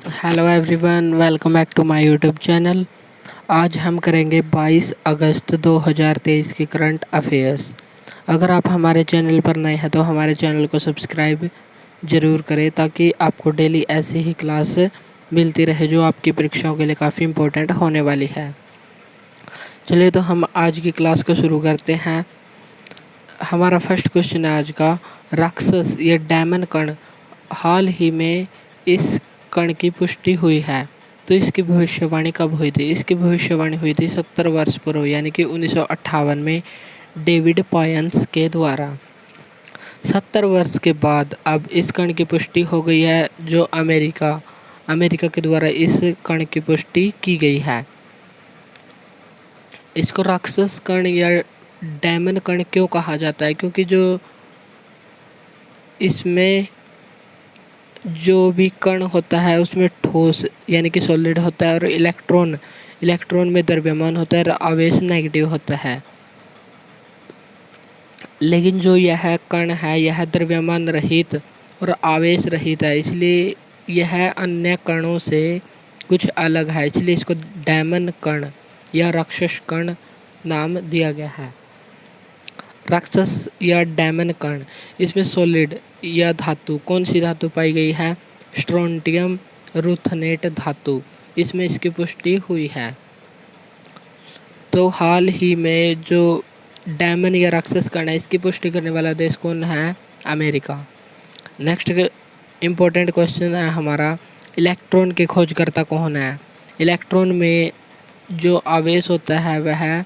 Hello everyone, welcome back to my YouTube channel. आज हम करेंगे 22 अगस्त 2023 की करंट अफेयर्स। अगर आप हमारे चैनल पर नए हैं तो हमारे चैनल को सब्सक्राइब ज़रूर करें ताकि आपको डेली ऐसी ही क्लास मिलती रहे जो आपकी परीक्षाओं के लिए काफ़ी इम्पोर्टेंट होने वाली है। चलिए तो हम आज की क्लास को शुरू करते हैं। हमारा फर्स्ट क्वेश्चन है आज का, राक्षस या डायमंड कण हाल ही में इस कण की पुष्टि हुई है, तो इसकी भविष्यवाणी कब हुई थी? इसकी भविष्यवाणी हुई थी 70 वर्ष पूर्व यानी कि 1958 में डेविड पॉयंस के द्वारा। 70 वर्ष के बाद अब इस कण की पुष्टि हो गई है, जो अमेरिका के द्वारा इस कण की पुष्टि की गई है। इसको राक्षस कण या डायमंड कण क्यों कहा जाता है? क्योंकि जो इसमें जो भी कण होता है उसमें ठोस यानी कि सॉलिड होता है और इलेक्ट्रॉन में द्रव्यमान होता है और आवेश नेगेटिव होता है। लेकिन जो यह कण है यह द्रव्यमान रहित और आवेश रहित है, इसलिए यह अन्य कणों से कुछ अलग है, इसलिए इसको डायमंड कण या राक्षस कण नाम दिया गया है। राक्षस या डायमंड कण, इसमें सॉलिड या धातु, कौन सी धातु पाई गई है? स्ट्रोंटियम रूथनेट धातु, इसमें इसकी पुष्टि हुई है। तो हाल ही में जो डायमंड या राक्षस कण है इसकी पुष्टि करने वाला देश कौन है? अमेरिका। नेक्स्ट इम्पोर्टेंट क्वेश्चन है हमारा, इलेक्ट्रॉन के खोजकर्ता कौन है? इलेक्ट्रॉन में जो आवेश होता है वह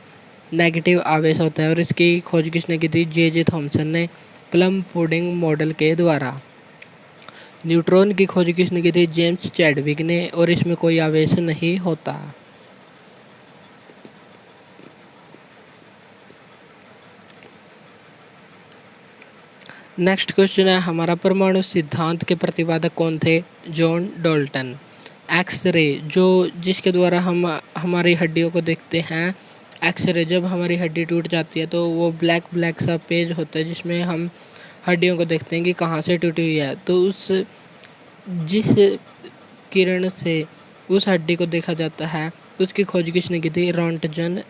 नेगेटिव आवेश होता है और इसकी खोज किसने की थी? जे थॉमसन ने प्लम पुडिंग मॉडल के द्वारा। न्यूट्रॉन की खोज किसने की थी? जेम्स चैडविक ने, और इसमें कोई आवेश नहीं होता। नेक्स्ट क्वेश्चन है हमारा, परमाणु सिद्धांत के प्रतिपादक कौन थे? John Dalton. एक्सरे, जो जिसके द्वारा हम हमारी हड्डियों को देखते हैं, एक्सरे, जब हमारी हड्डी टूट जाती है तो वो ब्लैक सा पेज होता है जिसमें हम हड्डियों को देखते हैं कि कहाँ से टूटी हुई है। तो जिस किरण से उस हड्डी को देखा जाता है उसकी खोज किसने की थी? रोंटगन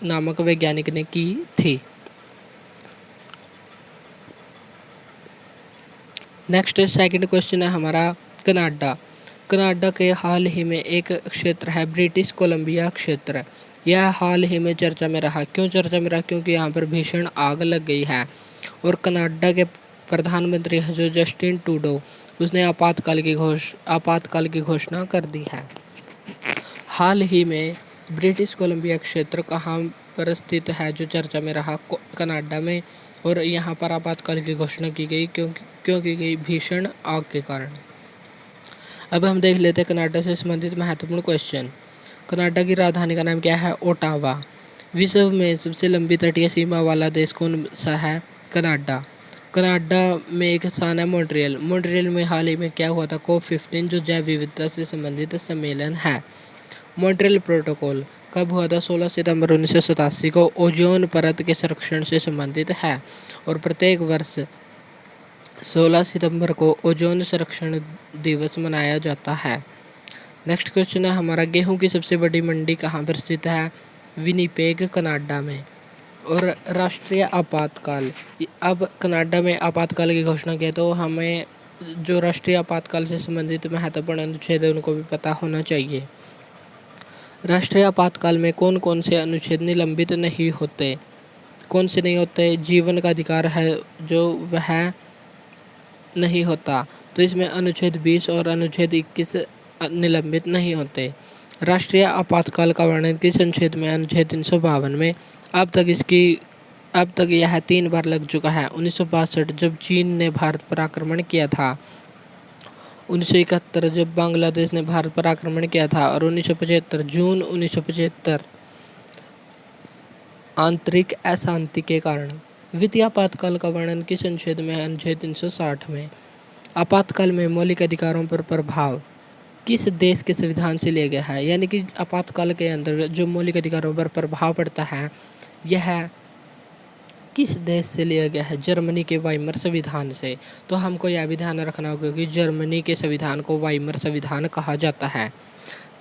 नामक वैज्ञानिक ने की थी। नेक्स्ट सेकंड क्वेश्चन है हमारा, कनाडा के हाल ही में एक क्षेत्र है ब्रिटिश कोलंबिया क्षेत्र। यह हाल ही में चर्चा में रहा। क्यों चर्चा में रहा? क्योंकि यहाँ पर भीषण आग लग गई है और कनाडा के प्रधानमंत्री है जो जस्टिन ट्रूडो, उसने आपातकाल की घोषणा कर दी है। हाल ही में ब्रिटिश कोलंबिया क्षेत्र कहाँ पर स्थित है जो चर्चा में रहा? कनाडा में, और यहाँ पर आपातकाल की घोषणा की गई क्यों की गई? भीषण आग के कारण। अब हम देख लेते हैं कनाडा से संबंधित महत्वपूर्ण क्वेश्चन। कनाडा की राजधानी का नाम क्या है? ओटावा। विश्व में सबसे लंबी तटीय सीमा वाला देश कौन सा है? कनाडा। कनाडा में एक स्थान है मॉन्ट्रियल में हाल ही में क्या हुआ था? COP15 जो जैव विविधता से संबंधित सम्मेलन है। मॉन्ट्रियल प्रोटोकॉल कब हुआ था? 16 सितंबर 1987 को ओजोन परत के संरक्षण से संबंधित है और प्रत्येक वर्ष 16 सितंबर को ओजोन संरक्षण दिवस मनाया जाता है। नेक्स्ट क्वेश्चन है हमारा, गेहूं की सबसे बड़ी मंडी कहाँ पर स्थित है? विनिपेग, कनाडा में। और राष्ट्रीय आपातकाल, अब कनाडा में आपातकाल की घोषणा किया तो हमें जो राष्ट्रीय आपातकाल से संबंधित महत्वपूर्ण अनुच्छेद है उनको भी पता होना चाहिए। राष्ट्रीय आपातकाल में कौन कौन से अनुच्छेद निलंबित नहीं होते? कौन से नहीं होते? जीवन का अधिकार है जो वह नहीं होता, तो इसमें अनुच्छेद 20 और अनुच्छेद 21 निलंबित नहीं होते। राष्ट्रीय आपातकाल का वर्णन किस अनुच्छेद में? अनुच्छेद 352 में। अब तक यह 3 बार लग चुका है। 1962 जब चीन ने भारत पर आक्रमण किया था, 1971 जब बांग्लादेश ने भारत पर आक्रमण किया था, और 1975 जून 1975 आंतरिक अशांति के कारण। वित्तीय आपातकाल का वर्णन किस अनुच्छेद में है? अनुच्छेद 360 में। आपातकाल में मौलिक अधिकारों पर प्रभाव किस देश के संविधान से लिया गया है? यानी कि आपातकाल के अंदर जो मौलिक अधिकारों पर प्रभाव पड़ता है यह किस देश से लिया गया है? जर्मनी के वाइमर संविधान से। तो हमको यह भी ध्यान रखना होगा कि जर्मनी के संविधान को वाइमर संविधान कहा जाता है।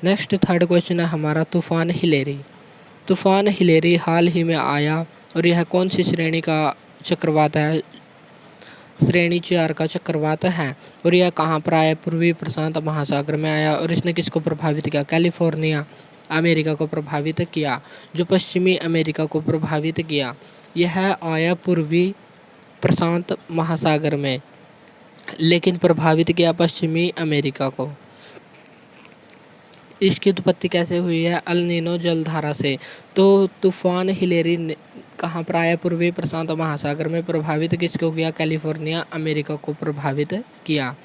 नेक्स्ट थर्ड क्वेश्चन है हमारा तूफान हिलेरी। तूफान हिलेरी हाल ही में आया और यह कौन सी श्रेणी का चक्रवात है? श्रेणी 4 का चक्रवात है। और यह कहाँ पर आया? पूर्वी प्रशांत महासागर में आया। और इसने किसको प्रभावित किया? कैलिफोर्निया अमेरिका को प्रभावित किया। जो पश्चिमी अमेरिका को प्रभावित किया, यह आया पूर्वी प्रशांत महासागर में, लेकिन प्रभावित किया पश्चिमी अमेरिका को। इसकी उत्पत्ति कैसे हुई है? अल नीनो जलधारा से। तो तूफान हिलेरी कहाँ पर आया? पूर्वी प्रशांत महासागर में। प्रभावित किसको किया? कैलिफोर्निया अमेरिका को प्रभावित किया।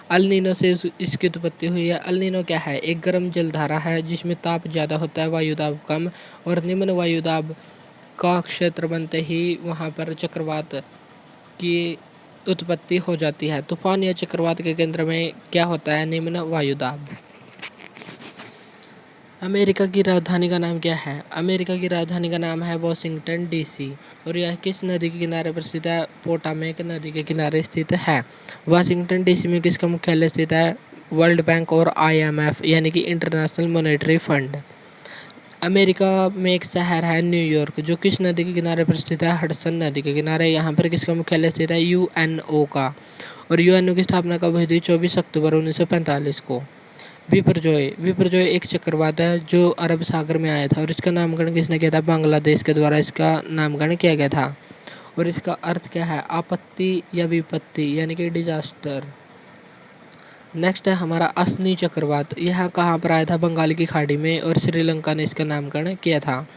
अल नीनो से इसकी उत्पत्ति हुई है। अल नीनो क्या है? एक गर्म जलधारा है जिसमें ताप ज़्यादा होता है, वायुदाब कम, और निम्न वायुदाब का क्षेत्र बनते ही वहाँ पर चक्रवात की उत्पत्ति हो जाती है। तूफान या चक्रवात के केंद्र में क्या होता है? निम्न वायुदाब। अमेरिका की राजधानी का नाम क्या है? अमेरिका की राजधानी का नाम है वाशिंगटन डीसी। और यह किस नदी के किनारे पर स्थित है? पोटामेक नदी के किनारे स्थित है। वाशिंगटन डीसी में किसका मुख्यालय स्थित है? वर्ल्ड बैंक और IMF यानी कि इंटरनेशनल मॉनेटरी फंड। अमेरिका में एक शहर है न्यूयॉर्क, जो किस नदी के किनारे पर स्थित है? हडसन नदी के किनारे। यहाँ पर किसका मुख्यालय स्थित है? UNO का। और UNO की स्थापना कब हुई थी? 24 अक्टूबर 1945 को। विपर्जोय एक चक्रवात है जो अरब सागर में आया था। और इसका नामकरण किसने किया था? बांग्लादेश के द्वारा इसका नामकरण किया गया था। और इसका अर्थ क्या है? आपत्ति या विपत्ति यानी कि डिजास्टर। नेक्स्ट है हमारा असनी चक्रवात। यह कहाँ पर आया था? बंगाल की खाड़ी में, और श्रीलंका ने इसका नामकरण किया था।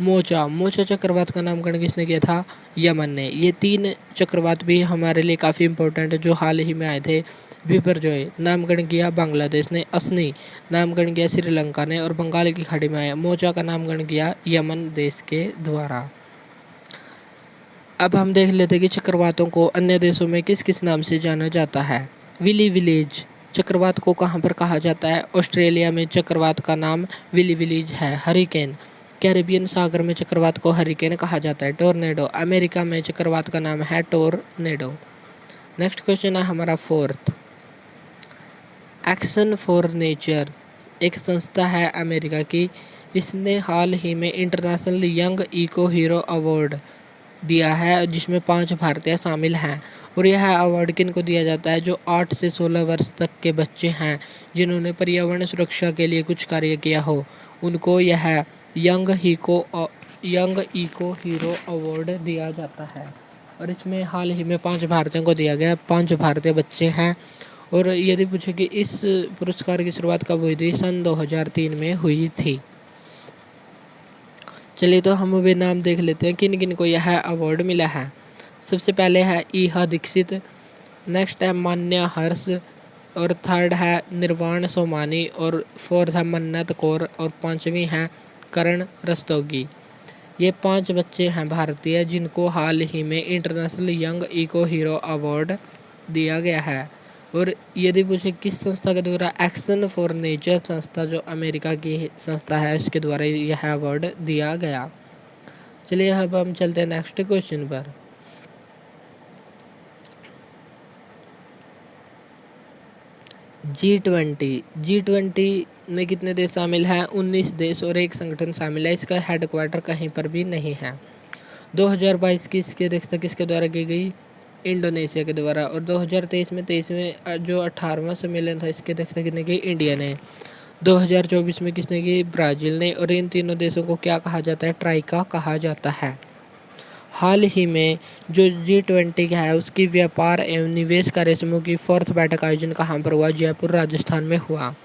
मोचा चक्रवात का नामकरण किसने किया था? यमन ने। ये 3 चक्रवात भी हमारे लिए काफ़ी इंपॉर्टेंट है जो हाल ही में आए थे। विपर्जोय नामकरण किया बांग्लादेश ने, असनी नामकरण किया श्रीलंका ने, और बंगाल की खाड़ी में आया। मोचा का नामकरण किया यमन देश के द्वारा। अब हम देख लेते हैं कि चक्रवातों को अन्य देशों में किस किस नाम से जाना जाता है। विली विलेज चक्रवात को कहाँ पर कहा जाता है? ऑस्ट्रेलिया में चक्रवात का नाम विली विलेज है। हरिकेन कैरिबियन सागर में चक्रवात को हरिकेन कहा जाता है। टोर्नेडो अमेरिका में चक्रवात का नाम है टोर्नेडो। नेक्स्ट क्वेश्चन है हमारा फोर्थ। एक्शन फॉर नेचर एक संस्था है अमेरिका की। इसने हाल ही में international young eco hero award दिया है, जिसमें 5 भारतीय शामिल हैं। और यह अवार्ड किन को दिया जाता है? जो 8 से 16 वर्ष तक के बच्चे हैं जिन्होंने पर्यावरण सुरक्षा के लिए कुछ कार्य किया हो, उनको यह यंग इको हीरो अवार्ड दिया जाता है। और इसमें हाल ही में 5 भारतीयों को दिया गया। 5 भारतीय बच्चे हैं। और यदि पूछे कि इस पुरस्कार की शुरुआत कब हुई थी? सन 2003 में हुई थी। चलिए तो हम वे नाम देख लेते हैं किन किन को यह अवार्ड मिला है। सबसे पहले है ईहा दीक्षित, नेक्स्ट है मान्या हर्ष, और थर्ड है निर्वाण सोमानी, और फोर्थ है मन्नत कौर, और 5वीं है करण रस्तोगी। ये 5 बच्चे हैं भारतीय जिनको हाल ही में international young eco hero award दिया गया है। और यदि पूछे किस संस्था के द्वारा? एक्शन फॉर नेचर संस्था, जो अमेरिका की संस्था है, इसके द्वारा यह अवार्ड दिया गया। चलिए अब हम चलते हैं नेक्स्ट क्वेश्चन पर। G20 में कितने देश शामिल हैं? 19 देश और एक संगठन शामिल है। इसका हेडक्वार्टर कहीं पर भी नहीं है। 2022 की इसकी अध्यक्षता किसके द्वारा की गई? इंडोनेशिया के द्वारा। और 2023 में 23वें जो 18वां सम्मेलन था, इसकी अध्यक्षता किसने की? इंडिया ने। 2024 में किसने की? ब्राज़ील ने। और इन तीनों देशों को क्या कहा जाता है? ट्राइका कहा जाता है। हाल ही में जो G20 है उसकी व्यापार एवं निवेश कार्य समूह की 4th बैठक आयोजन कहाँ पर हुआ? जयपुर राजस्थान में हुआ।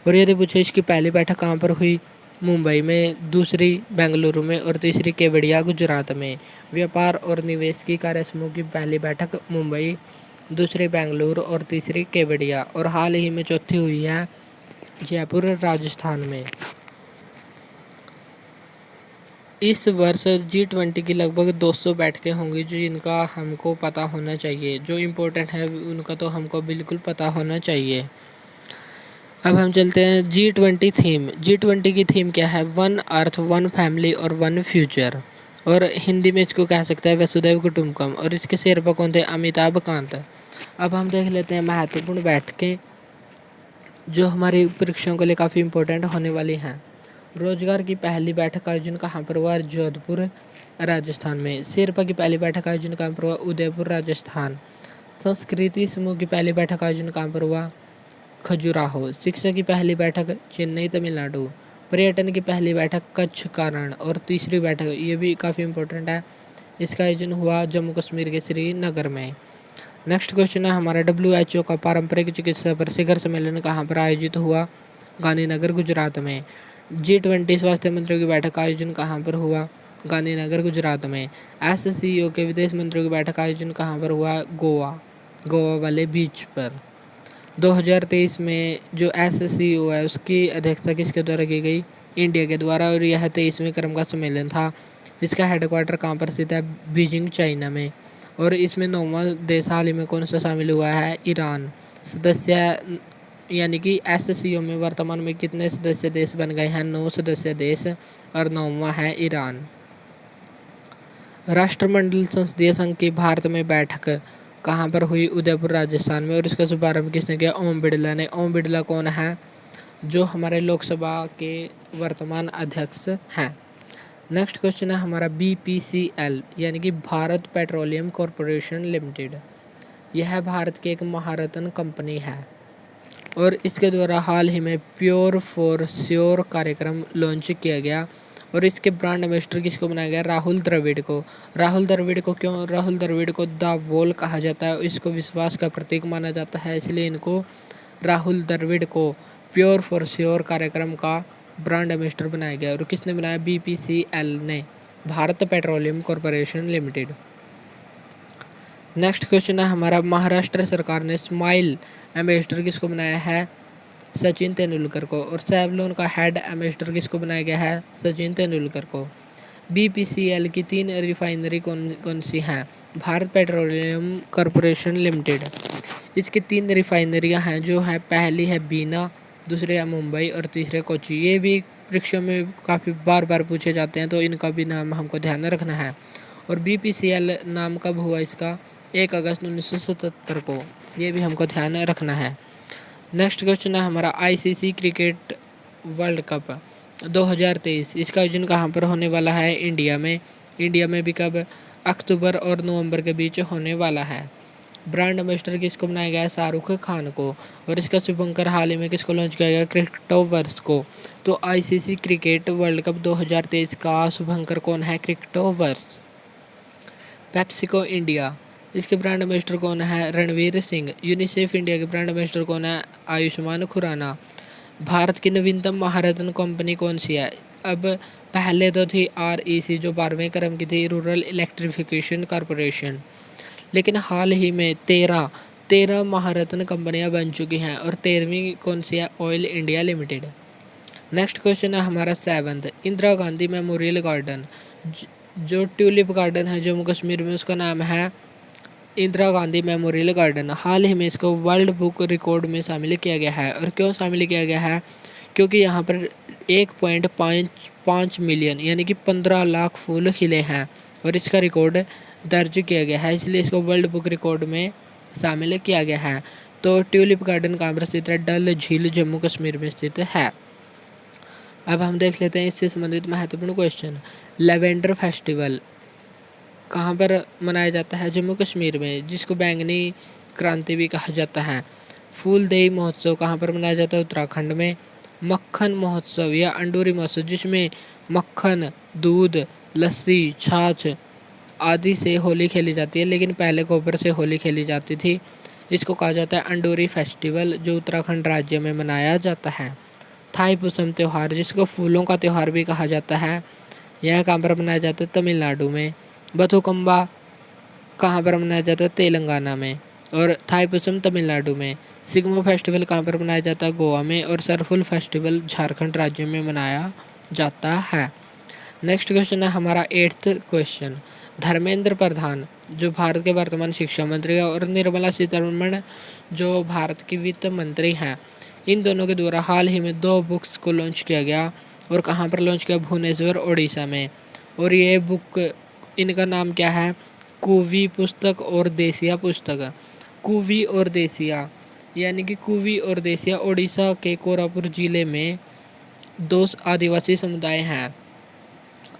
और यदि पूछे इसकी पहली बैठक कहाँ पर हुई? मुंबई में, दूसरी बेंगलुरु में, और तीसरी केवड़िया गुजरात में। व्यापार और निवेश की कार्य समूह की पहली बैठक मुंबई, दूसरी बेंगलुरु और तीसरी केवड़िया। और हाल ही में चौथी हुई है जयपुर राजस्थान में। इस वर्ष G20 की लगभग 200 बैठकें होंगी जो जिनका हमको पता होना चाहिए। जो इम्पोर्टेंट है उनका तो हमको बिल्कुल पता होना चाहिए। अब हम चलते हैं G20 थीम। G20 की थीम क्या है? 1 अर्थ, 1 फैमिली और 1 फ्यूचर। और हिंदी में इसको कह सकते हैं वसुधैव कुटुंबकम। और इसके शेरपा कौन थे? अमिताभ कांत। अब हम देख लेते हैं महत्वपूर्ण बैठकें जो हमारी परीक्षाओं के लिए काफ़ी इंपॉर्टेंट होने वाली हैं। रोजगार की पहली बैठक का आयोजन कहाँ पर हुआ? जोधपुर राजस्थान में। शेरपा की पहली बैठक का आयोजन कहाँ पर हुआ? उदयपुर राजस्थान। संस्कृति समूह की पहली बैठक का आयोजन कहाँ पर हुआ? खजुराहो। शिक्षा की पहली बैठक चेन्नई तमिलनाडु। पर्यटन की पहली बैठक कच्छ कारण। और तीसरी बैठक, ये भी काफ़ी इंपॉर्टेंट है, इसका आयोजन हुआ जम्मू कश्मीर के श्रीनगर में। नेक्स्ट क्वेश्चन है हमारा WHO का पारंपरिक चिकित्सा पर शिखर सम्मेलन कहाँ पर आयोजित हुआ? गांधीनगर गुजरात में। G20 स्वास्थ्य मंत्रियों की बैठक का आयोजन कहाँ पर हुआ? गांधीनगर गुजरात में। SCO के विदेश मंत्रियों की बैठक का आयोजन कहाँ पर हुआ? गोवा वाले बीच पर। 2023 में जो SCO है उसकी अध्यक्षता किसके द्वारा की गई? इंडिया के द्वारा। और यह 23वें क्रम का सम्मेलन था। इसका हेडक्वार्टर कहाँ पर स्थित है? बीजिंग चाइना में। और इसमें 9वां देश हाल ही में कौन सा शामिल हुआ है? ईरान। सदस्य यानी कि SCO में वर्तमान में कितने सदस्य देश बन गए हैं? 9 सदस्य देश। और 9वां है ईरान। राष्ट्रमंडल संसदीय संघ की भारत में बैठक कहाँ पर हुई? उदयपुर राजस्थान में। और इसका शुभारंभ किसने किया? ओम बिड़ला ने। ओम बिड़ला कौन है? जो हमारे लोकसभा के वर्तमान अध्यक्ष हैं। नेक्स्ट क्वेश्चन है हमारा BPCL यानी कि भारत पेट्रोलियम कॉरपोरेशन लिमिटेड। यह भारत की एक महारत्न कंपनी है और इसके द्वारा हाल ही में प्योर फॉर श्योर कार्यक्रम लॉन्च किया गया। और इसके ब्रांड एम्बेसडर किसको बनाया गया? राहुल द्रविड़ को। राहुल द्रविड़ को क्यों? राहुल द्रविड़ को द वॉल कहा जाता है। इसको विश्वास का प्रतीक माना जाता है, इसलिए इनको राहुल द्रविड़ को प्योर फॉर श्योर कार्यक्रम का ब्रांड एम्बेसडर बनाया गया। और किसने बनाया? BPCL ने, Bharat petroleum corporation limited. Next question है हमारा महाराष्ट्र सरकार ने स्माइल एम्बेसडर किसको बनाया है? सचिन तेंदुलकर को। और सेवलॉन का हेड एम्बेसडर किसको बनाया गया है? सचिन तेंदुलकर को। BPCL की 3 रिफाइनरी कौन सी हैं? Bharat petroleum corporation limited. इसकी 3 रिफाइनरियां हैं जो है, पहली है बीना, दूसरी है मुंबई और तीसरे कोची। ये भी परीक्षा में काफ़ी बार बार पूछे जाते हैं, तो इनका भी नाम हमको ध्यान रखना है। और BPCL नाम कब हुआ इसका? 1 अगस्त 1977 को। ये भी हमको ध्यान रखना है। नेक्स्ट क्वेश्चन है हमारा ICC क्रिकेट वर्ल्ड कप 2023। इसका आयोजन कहाँ पर होने वाला है? इंडिया में। इंडिया में भी कब? अक्टूबर और नवंबर के बीच होने वाला है। ब्रांड एम्बेसडर किसको बनाया गया है? शाहरुख खान को। और इसका शुभंकर हाल ही में किसको लॉन्च किया गया? क्रिकेटोवर्स को। तो ICC क्रिकेट वर्ल्ड कप 2023 का शुभंकर कौन है? क्रिकेटोवर्स। पेप्सिको इंडिया, इसके ब्रांड एम्बेसडर कौन है? रणवीर सिंह। यूनिसेफ इंडिया के ब्रांड एम्बेसडर कौन है? आयुष्मान खुराना। भारत की नवीनतम महारत्न कंपनी कौन सी है? अब पहले तो थी REC जो 12वें क्रम की थी, रूरल इलेक्ट्रिफिकेशन कॉरपोरेशन। लेकिन हाल ही में 13 महारत्न कंपनियां बन चुकी हैं। और 13वीं कौन सी है? Oil India limited. Next question है हमारा 7th। Indira Gandhi memorial garden, जो ट्यूलिप गार्डन है जम्मू कश्मीर में, उसका नाम है इंदिरा गांधी मेमोरियल गार्डन। हाल ही में इसको वर्ल्ड बुक रिकॉर्ड में शामिल किया गया है। और क्यों शामिल किया गया है? क्योंकि यहाँ पर 1.5 मिलियन यानी कि 15 लाख फूल खिले हैं और इसका रिकॉर्ड दर्ज किया गया है, इसलिए इसको वर्ल्ड बुक रिकॉर्ड में शामिल किया गया है। तो ट्यूलिप गार्डन कहाँ पर स्थित है? डल झील जम्मू कश्मीर में स्थित है। अब हम देख लेते हैं इससे संबंधित महत्वपूर्ण क्वेश्चन। लेवेंडर फेस्टिवल कहाँ पर मनाया जाता है? जम्मू कश्मीर में, जिसको बैंगनी क्रांति भी कहा जाता है। फूलदेई महोत्सव कहाँ पर मनाया जाता है? उत्तराखंड में। मक्खन महोत्सव या अंडूरी महोत्सव, जिसमें मक्खन, दूध, लस्सी, छाछ आदि से होली खेली जाती है, लेकिन पहले गोबर से होली खेली जाती थी, इसको कहा जाता है अंडूरी फेस्टिवल, जो उत्तराखंड राज्य में मनाया जाता है। थाईपुसम त्यौहार, जिसको फूलों का त्यौहार भी कहा जाता है, यह कहाँ पर मनाया जाता है? तमिलनाडु में। बथुकम्बा कहाँ पर मनाया जाता है? तेलंगाना में। और थाईपुसम तमिलनाडु में। सिग्मो फेस्टिवल कहाँ पर मनाया जाता है? गोवा में। और सरफुल फेस्टिवल झारखंड राज्य में मनाया जाता है। नेक्स्ट क्वेश्चन है हमारा 8th क्वेश्चन। धर्मेंद्र प्रधान जो भारत के वर्तमान शिक्षा मंत्री है और निर्मला सीतारमण जो भारत की वित्त मंत्री हैं, इन दोनों के द्वारा हाल ही में 2 बुक्स को लॉन्च किया गया। और कहाँ पर लॉन्च किया? भुवनेश्वर, ओडिशा में। और ये बुक, इनका नाम क्या है? कुवी पुस्तक और देसिया पुस्तक। कुवी और देसिया यानी कि कुवी और देसिया ओडिशा के कोरापुट जिले में दो आदिवासी समुदाय हैं।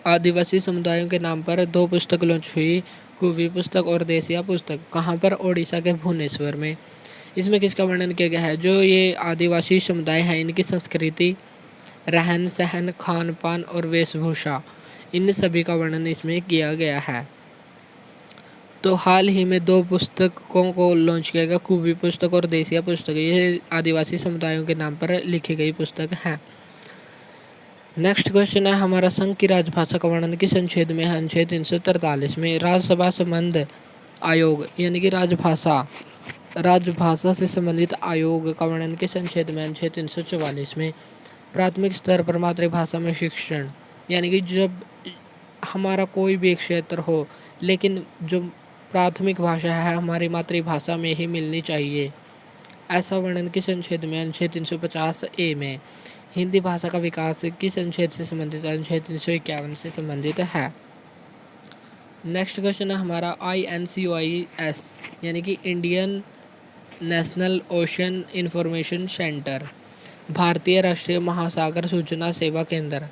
आदिवासी समुदायों के नाम पर दो पुस्तक लॉन्च हुई, कुवी पुस्तक और देसिया पुस्तक। कहाँ पर? ओडिशा के भुवनेश्वर में। इसमें किसका वर्णन किया गया है? जो ये आदिवासी समुदाय हैं इनकी संस्कृति, रहन सहन, खान पान और वेशभूषा, इन सभी का वर्णन इसमें किया गया है। तो हाल ही में दो पुस्तकों को लॉन्च किया गया, कुवी पुस्तक और देसिया पुस्तक। ये आदिवासी समुदायों के नाम पर लिखी गई पुस्तक है। नेक्स्ट क्वेश्चन है हमारा, संघ की राजभाषा का वर्णन किस अनुच्छेद में है? अनुच्छेद 343 में। राज्यसभा संबंध आयोग यानी कि राजभाषा से संबंधित आयोग का वर्णन किस अनुच्छेद में? अनुच्छेद 344 में। प्राथमिक स्तर पर मातृभाषा में शिक्षण यानी कि जब हमारा कोई भी क्षेत्र हो लेकिन जो प्राथमिक भाषा है हमारी मातृभाषा में ही मिलनी चाहिए, ऐसा वर्णन किस अनुच्छेद में? अनुच्छेद 350A में। हिंदी भाषा का विकास किस अनुच्छेद से संबंधित है? अनुच्छेद 351 से संबंधित है। नेक्स्ट क्वेश्चन है हमारा, INCOIS यानी कि Indian national ocean information centre, भारतीय राष्ट्रीय महासागर सूचना सेवा केंद्र,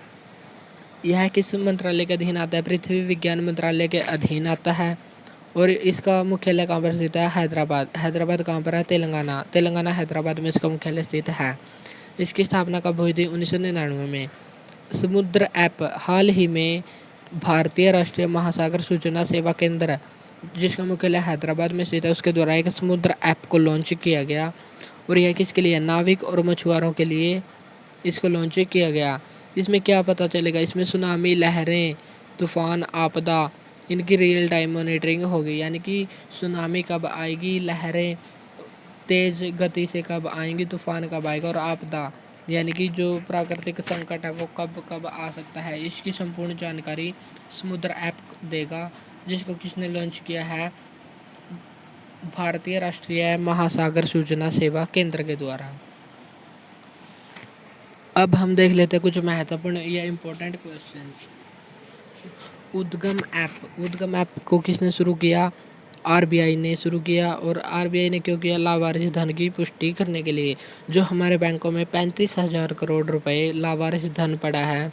यह किस मंत्रालय के अधीन आता है? पृथ्वी विज्ञान मंत्रालय के अधीन आता है। और इसका मुख्यालय कहाँ पर स्थित है? हैदराबाद। हैदराबाद कहाँ पर है? तेलंगाना हैदराबाद में इसका मुख्यालय स्थित है। इसकी स्थापना कब हुई थी? 1999 में। समुद्र ऐप हाल ही में भारतीय राष्ट्रीय महासागर सूचना सेवा केंद्र, जिसका मुख्यालय हैदराबाद में स्थित है, उसके द्वारा एक समुद्र ऐप को लॉन्च किया गया। और यह किसके लिए? नाविक और मछुआरों के लिए इसको लॉन्च किया गया। इसमें क्या पता चलेगा? इसमें सुनामी, लहरें, तूफान, आपदा, इनकी रियल टाइम मॉनिटरिंग होगी, यानी कि सुनामी कब आएगी, लहरें तेज गति से कब आएंगी, तूफान कब आएगा, और आपदा यानी कि जो प्राकृतिक संकट है वो कब कब आ सकता है, इसकी संपूर्ण जानकारी समुद्र ऐप देगा, जिसको किसने लॉन्च किया है? भारतीय राष्ट्रीय महासागर सूचना सेवा केंद्र के द्वारा। अब हम देख लेते हैं कुछ महत्वपूर्ण या इम्पोर्टेंट क्वेश्चन। उद्गम ऐप को किसने शुरू किया? RBI ने शुरू किया। और RBI ने क्यों किया? लावारिस धन की पुष्टि करने के लिए। जो हमारे बैंकों में 35,000 करोड़ रुपए लावारिस धन पड़ा है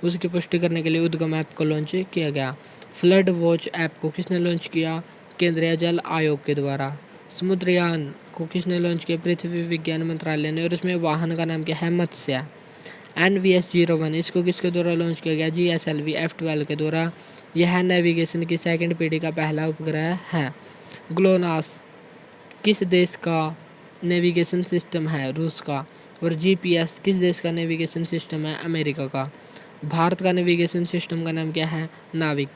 उसकी पुष्टि करने के लिए उद्गम ऐप को लॉन्च किया गया। फ्लड वॉच ऐप को किसने लॉन्च किया? केंद्रीय जल आयोग के द्वारा। समुद्रयान को किसने लॉन्च किया? पृथ्वी विज्ञान मंत्रालय ने। और इसमें वाहन का नाम क्या है? मत्स्य। NVS-01 इसको किसके द्वारा लॉन्च किया गया? GSLV F-12 के द्वारा। यह नेविगेशन की सेकंड पीढ़ी का पहला उपग्रह है। ग्लोनास किस देश का नेविगेशन सिस्टम है? रूस का। और GPS किस देश का नेविगेशन सिस्टम है? अमेरिका का। भारत का नेविगेशन सिस्टम का नाम क्या है? नाविक।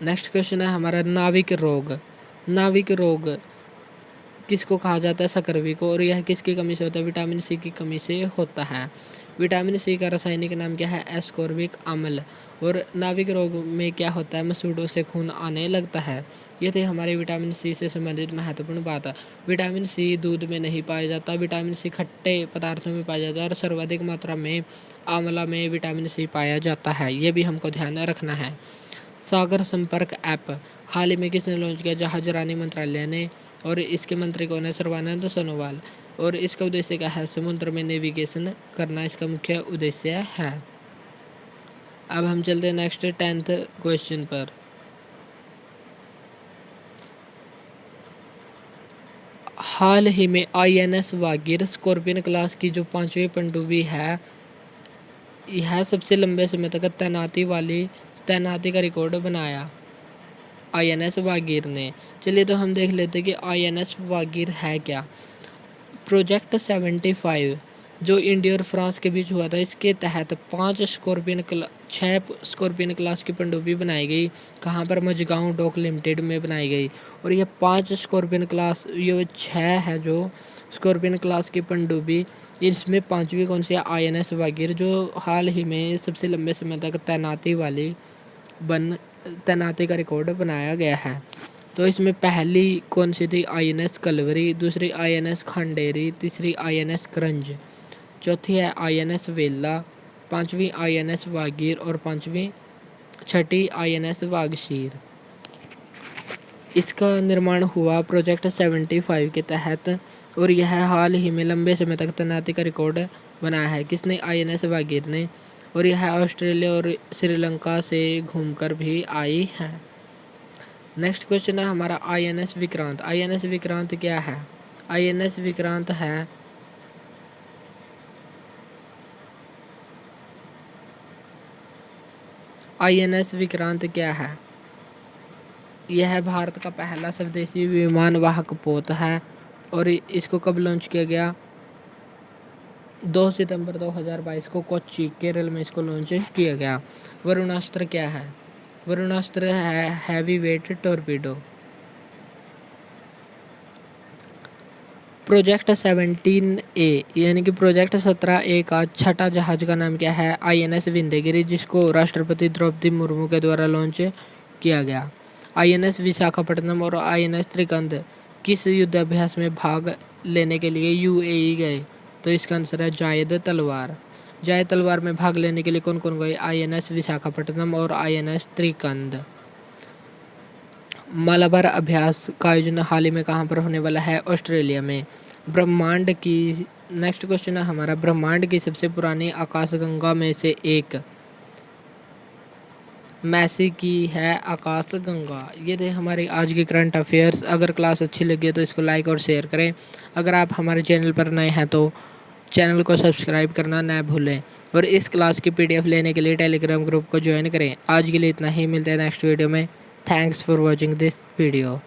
नेक्स्ट क्वेश्चन है हमारा, नाविक रोग किसको कहा जाता है? सकरवी को। और यह किसकी कमी से होता है? विटामिन सी की कमी से होता है। विटामिन सी का रासायनिक नाम क्या है? एस्कॉर्बिक अम्ल। और नाविक रोग में क्या होता है? मसूड़ों से खून आने लगता है। ये थे हमारे विटामिन सी से संबंधित महत्वपूर्ण बात। विटामिन सी दूध में नहीं पाया जाता, विटामिन सी खट्टे पदार्थों में पाया जाता है, और सर्वाधिक मात्रा में आंवला में विटामिन सी पाया जाता है। ये भी हमको ध्यान रखना है। सागर संपर्क ऐप हाल ही में किसने लॉन्च किया? जहाजरानी मंत्रालय ने। और इसके मंत्री कौन है? सर्बानंद सोनोवाल। और इसका उद्देश्य क्या है? समुद्र में नेविगेशन करना इसका मुख्य उद्देश्य है। अब हम चलते हैं नेक्स्ट 10th क्वेश्चन पर। हाल ही में INS वागीर स्कॉर्पियन क्लास की जो 5वीं पनडुब्बी है, यह सबसे लंबे समय तक तैनाती का रिकॉर्ड बनाया INS वागीर ने। चलिए तो हम देख लेते हैं कि INS वागीर है क्या। प्रोजेक्ट 75 जो इंडिया और फ्रांस के बीच हुआ था, इसके तहत 6 स्कॉर्पियन क्लास की पनडुब्बी बनाई गई। कहाँ पर? मझगांव डॉक लिमिटेड में बनाई गई। और ये 5 स्कॉर्पियन क्लास, ये 6 है जो स्कॉर्पियन क्लास की पनडुब्बी, इसमें 5वीं कौन सी है? INS वागीर, जो हाल ही में सबसे लंबे समय तक तैनाती का रिकॉर्ड बनाया गया है। तो इसमें पहली कौन सी थी? INS कलवरी, दूसरी INS खंडेरी, तीसरी INS करंज, चौथी है INS वेला, 5वीं INS वागीर और 6ठी INS वागशीर। इसका निर्माण हुआ प्रोजेक्ट 75 के तहत और यह हाल ही में लंबे समय तक तैनाती का रिकॉर्ड बनाया है। किसने? INS वागीर ने। और यह ऑस्ट्रेलिया और श्रीलंका से घूमकर भी आई है। नेक्स्ट क्वेश्चन है हमारा INS विक्रांत। INS विक्रांत क्या है? INS विक्रांत है INS विक्रांत क्या है? यह भारत का पहला स्वदेशी विमान वाहक पोत है और इसको कब लॉन्च किया गया? 2 सितंबर 2022 को कोच्चि केरल में इसको लॉन्च किया गया। वरुणास्त्र क्या है? वरुणास्त्र है heavy weight torpedo. Project 17A यानी कि प्रोजेक्ट 17A का छठा जहाज का नाम क्या है? INS विंध्यगिरि, जिसको राष्ट्रपति द्रौपदी मुर्मू के द्वारा लॉन्च किया गया। INS विशाखापट्टनम और INS त्रिकंद किस युद्धाभ्यास में भाग लेने के लिए UAE गए? तो इसका आंसर है जायद तलवार। जायद तलवार में भाग लेने के लिए कौन कौन गए? INS विशाखापट्टनम और INS त्रिकंद। मालाबार अभ्यास का आयोजन हाल ही में कहाँ पर होने वाला है? ऑस्ट्रेलिया में। ब्रह्मांड की नेक्स्ट क्वेश्चन है हमारा, ब्रह्मांड की सबसे पुरानी आकाशगंगा में से एक मैसी की है आकाशगंगा। ये थे हमारे आज के करंट अफेयर्स। अगर क्लास अच्छी लगी तो इसको लाइक और शेयर करें। अगर आप हमारे चैनल पर नए हैं तो चैनल को सब्सक्राइब करना ना भूलें और इस क्लास की PDF लेने के लिए टेलीग्राम ग्रुप को ज्वाइन करें। आज के लिए इतना ही, मिलते हैं नेक्स्ट वीडियो में। Thanks for watching this video.